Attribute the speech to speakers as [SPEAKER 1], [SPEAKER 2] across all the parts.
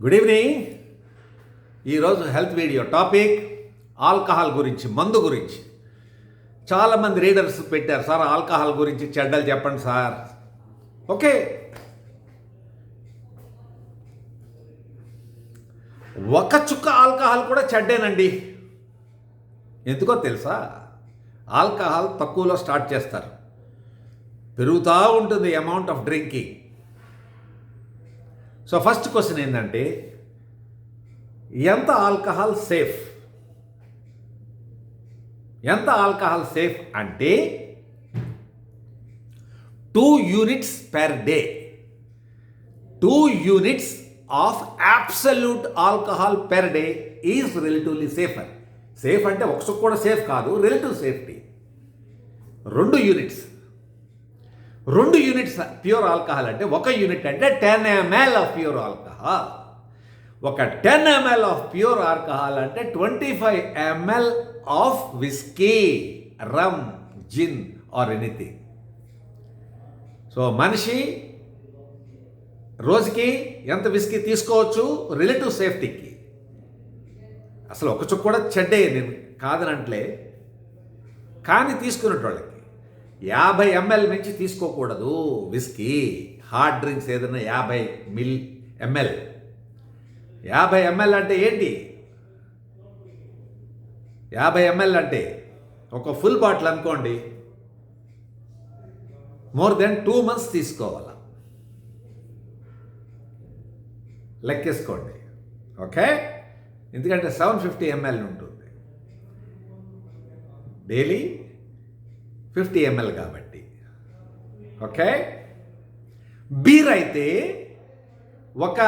[SPEAKER 1] Good evening. ఈరోజు health video topic alcohol గురించి, మందు గురించి. చాలామంది రీడర్స్ పెట్టారు, సార్ ఆల్కహాల్ గురించి చెడ్డలు చెప్పండి సార్. ఓకే, ఒక చుక్క ఆల్కహాల్ కూడా చెడ్డేనండి. ఎందుకో తెలుసా? ఆల్కహాల్ తక్కువలో స్టార్ట్ చేస్తారు, పెరుగుతూ ఉంటుంది amount of drinking. So first question ఏంటంటే, ఎంత ఆల్కహాల్ సేఫ్? ఎంత ఆల్కహాల్ సేఫ్ అంటే 2 units per day. 2 units of absolute alcohol per day is relatively safer. Safe అంటే ఒక కూడా సేఫ్ కాదు, relative safety. 2 units pure alcohol అంటే, ఒక యూనిట్ అంటే 10 ml ఆఫ్ ప్యూర్ ఆల్కహాల్. ఒక 10 ml ఆఫ్ ప్యూర్ ఆల్కహాల్ అంటే 25 ml of whisky, rum, gin or anything. So మనిషి రోజుకి ఎంత విస్కీ తీసుకోవచ్చు రిలేటివ్ సేఫ్టీకి. అసలు ఒక చుక్క కూడా చెడ్డే, నేను కాదనంట్లే, కానీ తీసుకునేటోళ్ళకి 50 ml నుంచి తీసుకోకూడదు విస్కీ. హార్డ్ డ్రింక్స్ ఏదైనా 50 ml. 50 ml అంటే ఏంటి? 50 ml అంటే ఒక ఫుల్ బాటిల్ అనుకోండి, మోర్ దెన్ 2 months తీసుకోవాలా, లెక్కేసుకోండి. ఓకే, ఎందుకంటే 750 ml ఉంటుంది, డైలీ 50 ml కాబట్టి. ఓకే, బీర్ అయితే ఒక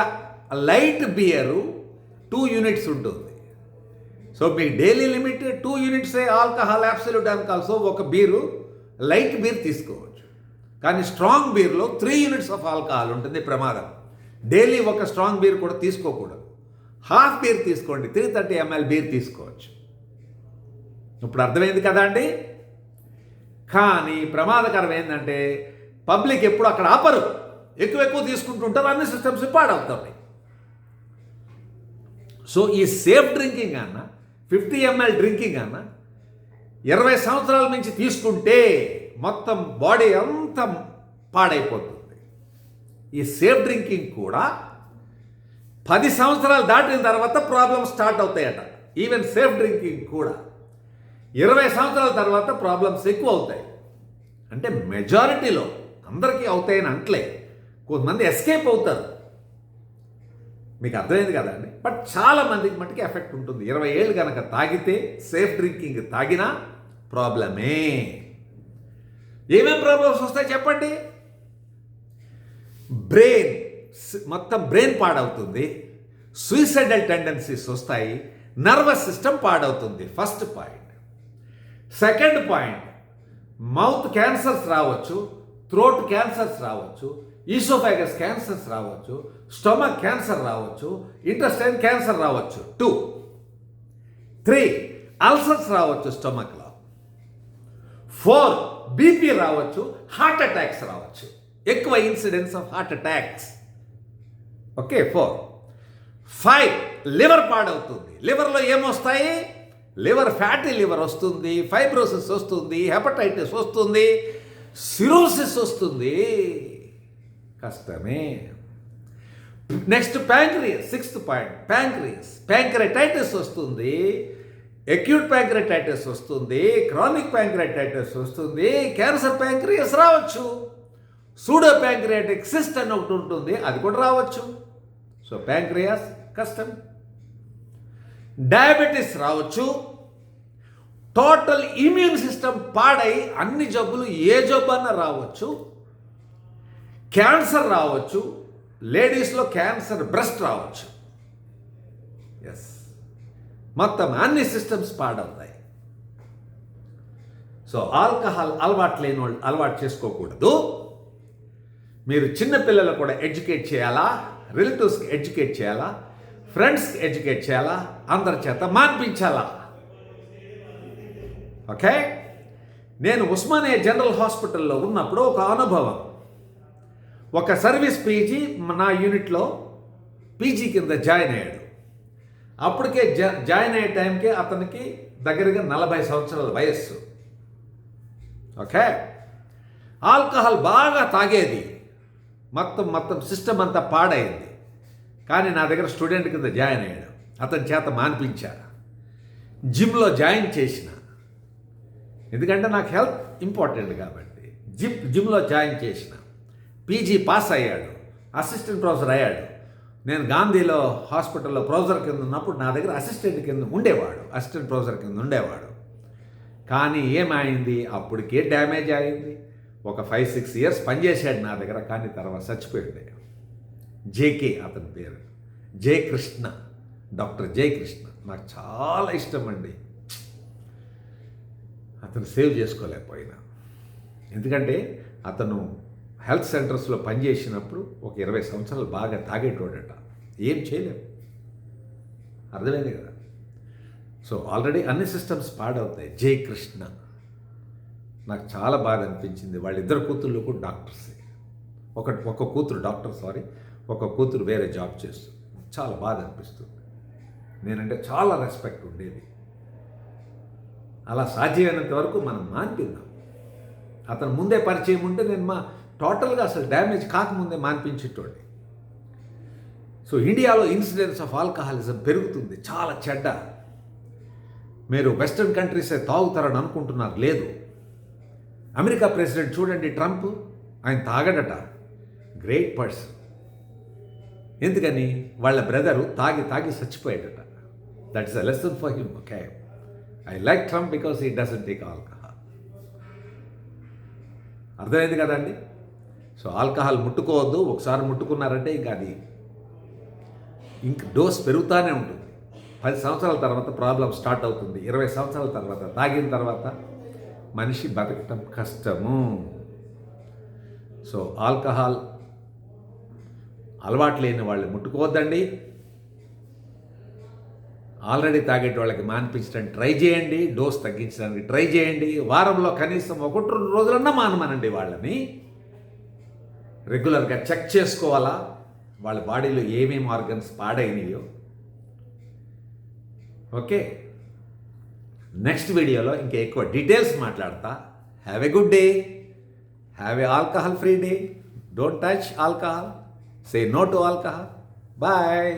[SPEAKER 1] లైట్ బియరు 2 units ఉంటుంది. సో మీ daily limit 2 units alcohol, absolute alcohol. So ఒక బీరు, లైట్ బీర్ తీసుకోవచ్చు. కానీ స్ట్రాంగ్ బీర్లో 3 units ఆఫ్ ఆల్కహాల్ ఉంటుంది, ప్రమాదం. డైలీ ఒక స్ట్రాంగ్ బీర్ కూడా తీసుకోకూడదు. హాఫ్ బీర్ తీసుకోండి, 330 ml బీర్ తీసుకోవచ్చు. ఇప్పుడు అర్థమైంది కదా అండి? కానీ ప్రమాదకరం ఏంటంటే, పబ్లిక్ ఎప్పుడు అక్కడ ఆపరు, ఎక్కువ తీసుకుంటుంటారు, అన్ని సిస్టమ్స్ పాడవుతాయి. సో ఈ సేఫ్ డ్రింకింగ్ అన్న, 50 ml డ్రింకింగ్ అన్న 20 సంవత్సరాల నుంచి తీసుకుంటే మొత్తం బాడీ అంతా పాడైపోతుంది. ఈ సేఫ్ డ్రింకింగ్ కూడా 10 సంవత్సరాలు దాటిన తర్వాత ప్రాబ్లమ్స్ స్టార్ట్ అవుతాయట. ఈవెన్ సేఫ్ డ్రింకింగ్ కూడా 20 సంవత్సరాల తర్వాత ప్రాబ్లమ్స్ ఎక్కువ అవుతాయి. అంటే మెజారిటీలో అందరికీ అవుతాయని అంటలే, కొంతమంది ఎస్కేప్ అవుతారు. మీకు అర్థమైంది కదండి? బట్ చాలా మందికి మటుకి ఎఫెక్ట్ ఉంటుంది. 20 ఏళ్ళు కనుక తాగితే, సేఫ్ డ్రింకింగ్ తాగినా ప్రాబ్లమే. ఏమేం ప్రాబ్లమ్స్ వస్తాయి చెప్పండి? మొత్తం బ్రెయిన్ పాడవుతుంది, సూసైడల్ టెండెన్సీస్ వస్తాయి, నర్వస్ సిస్టమ్ పాడవుతుంది. First point. Second point, mouth cancers రావచ్చు, థ్రోట్ క్యాన్సర్స్ రావచ్చు, ఈసోఫాగస్ క్యాన్సర్స్ రావచ్చు, స్టమక్ క్యాన్సర్ రావచ్చు, ఇంటెస్టైన్ క్యాన్సర్ రావచ్చు. 2, 3 అల్సర్స్ రావచ్చు స్టమక్లో. 4 బీపీ రావచ్చు, హార్ట్ అటాక్స్ రావచ్చు, ఎక్కువ incidence of heart attacks. Okay, 4. 5 liver పాడవుతుంది. లివర్లో ఏమొస్తాయి? లివర్, ఫ్యాటీ లివర్ వస్తుంది, ఫైబ్రోసిస్ వస్తుంది, హెపటైటిస్ వస్తుంది, సిరోసిస్ వస్తుంది. కష్టమే. Next pancreas, 6th point, pancreatitis వస్తుంది, అక్యూట్ ప్యాంక్రెటైటిస్ వస్తుంది, క్రానిక్ ప్యాంక్రెటైటిస్ వస్తుంది, క్యాన్సర్ ప్యాంక్రియస్ రావచ్చు, సూడో ప్యాంక్రియాటిక్ సిస్ట్ అని ఒకటి ఉంటుంది, అది కూడా రావచ్చు. సో ప్యాంక్రియాస్ కష్టం. డయాబెటీస్ రావచ్చు, టోటల్ ఇమ్యూన్ సిస్టమ్ పాడై అన్ని జబ్బులు, ఏ జబ్బు అన్నా రావచ్చు. క్యాన్సర్ రావచ్చు, లేడీస్లో క్యాన్సర్ బ్రెస్ట్ రావచ్చు. ఎస్, మొత్తం అన్ని సిస్టమ్స్ పాడవుతాయి. సో ఆల్కహాల్ అలవాటు లేని వాళ్ళు అలవాటు చేసుకోకూడదు. మీరు చిన్నపిల్లలు కూడా ఎడ్యుకేట్ చేయాలా, రిలేటివ్స్కి ఎడ్యుకేట్ చేయాలా, ఫ్రెండ్స్కి ఎడ్యుకేట్ చేయాలా, అందరి చేత మాన్పించాలా. ఓకే, నేను ఉస్మానియా జనరల్ హాస్పిటల్లో ఉన్నప్పుడు ఒక అనుభవం. ఒక సర్వీస్ పీజీ నా యూనిట్లో పీజీ కింద జాయిన్ అయ్యాడు. అప్పటికే జాయిన్ అయ్యే టైంకే అతనికి దగ్గరగా 40 సంవత్సరాల వయస్సు. ఓకే, ఆల్కహాల్ బాగా తాగేది, మొత్తం సిస్టమ్ అంతా పాడైంది. కానీ నా దగ్గర స్టూడెంట్ కింద జాయిన్ అయ్యాడు. అతని చేత మాన్పించా, జిమ్లో జాయిన్ చేసిన, ఎందుకంటే నాకు హెల్త్ ఇంపార్టెంట్ కాబట్టి జిమ్లో జాయిన్ చేసిన. పీజీ పాస్ అయ్యాడు, అసిస్టెంట్ ప్రొఫెసర్ అయ్యాడు. నేను గాంధీలో హాస్పిటల్లో ప్రొఫెసర్ కింద ఉన్నప్పుడు నా దగ్గర అసిస్టెంట్ ప్రొఫెసర్ కింద ఉండేవాడు. కానీ ఏమైంది, అప్పటికే డ్యామేజ్ అయింది. ఒక 5-6 ఇయర్స్ పనిచేశాడు నా దగ్గర, కానీ తర్వాత చచ్చిపోయాడు. జేకే అతని పేరు, జయకృష్ణ, డాక్టర్ జయకృష్ణ. నాకు చాలా ఇష్టం అండి. అతను సేవ్ చేసుకోలేకపోయినా, ఎందుకంటే అతను హెల్త్ సెంటర్స్లో పనిచేసినప్పుడు ఒక 20 సంవత్సరాలు బాగా తాగేటోడట. ఏం చేయలేము, అర్థమైంది కదా. సో ఆల్రెడీ అన్ని సిస్టమ్స్ పాడవుతాయి. జయకృష్ణ నాకు చాలా బాగా అనిపించింది. వాళ్ళిద్దరు కూతుళ్ళు కూడా డాక్టర్సే. ఒక కూతురు డాక్టర్, ఒక కూతురు వేరే జాబ్ చేస్తుంది. చాలా బాధ అనిపిస్తుంది. నేనంటే చాలా రెస్పెక్ట్ ఉండేది. అలా సాధ్యమైనంత వరకు మనం మాన్పిద్దాం. అతను ముందే పరిచయం ఉంటే నేను టోటల్గా అసలు డ్యామేజ్ కాకముందే మాన్పించేటోడి. సో ఇండియాలో ఇన్సిడెన్స్ ఆఫ్ ఆల్కహాలిజం పెరుగుతుంది, చాలా చెడ్డ. మీరు వెస్ట్రన్ కంట్రీసే తాగుతారని అనుకుంటున్నారు, లేదు. అమెరికా ప్రెసిడెంట్ చూడండి, ట్రంప్, ఆయన తాగడట, గ్రేట్ పర్సన్. ఎందుకని, వాళ్ళ బ్రదరు తాగి చచ్చిపోయాడట. That is a lesson for him. Okay, I like Trump because he doesn't take alcohol. అర్థమైంది కదండి. సో ఆల్కహాల్ ముట్టుకోవద్దు. ఒకసారి ముట్టుకున్నారంటే ఇంక డోస్ పెరుగుతూనే ఉంటుంది. 10 సంవత్సరాల తర్వాత ప్రాబ్లం స్టార్ట్ అవుతుంది. 20 సంవత్సరాల తర్వాత, తాగిన తర్వాత మనిషి బతకటం కష్టము. సో ఆల్కహాల్ అలవాటు లేని వాళ్ళు ముట్టుకోవద్దండి. ఆల్రెడీ తాగేటి వాళ్ళకి మాన్పించడానికి ట్రై చేయండి, డోస్ తగ్గించడానికి ట్రై చేయండి. వారంలో కనీసం 1-2 రోజులన్నా మానమనండి. వాళ్ళని రెగ్యులర్గా చెక్ చేసుకోవాలా, వాళ్ళ బాడీలో ఏమేమి ఆర్గన్స్ పాడైనయో. ఓకే, నెక్స్ట్ వీడియోలో ఇంకా ఎక్కువ డీటెయిల్స్ మాట్లాడతా. Have a good day, have a alcohol free day. Don't touch alcohol, say no to alcohol. Bye.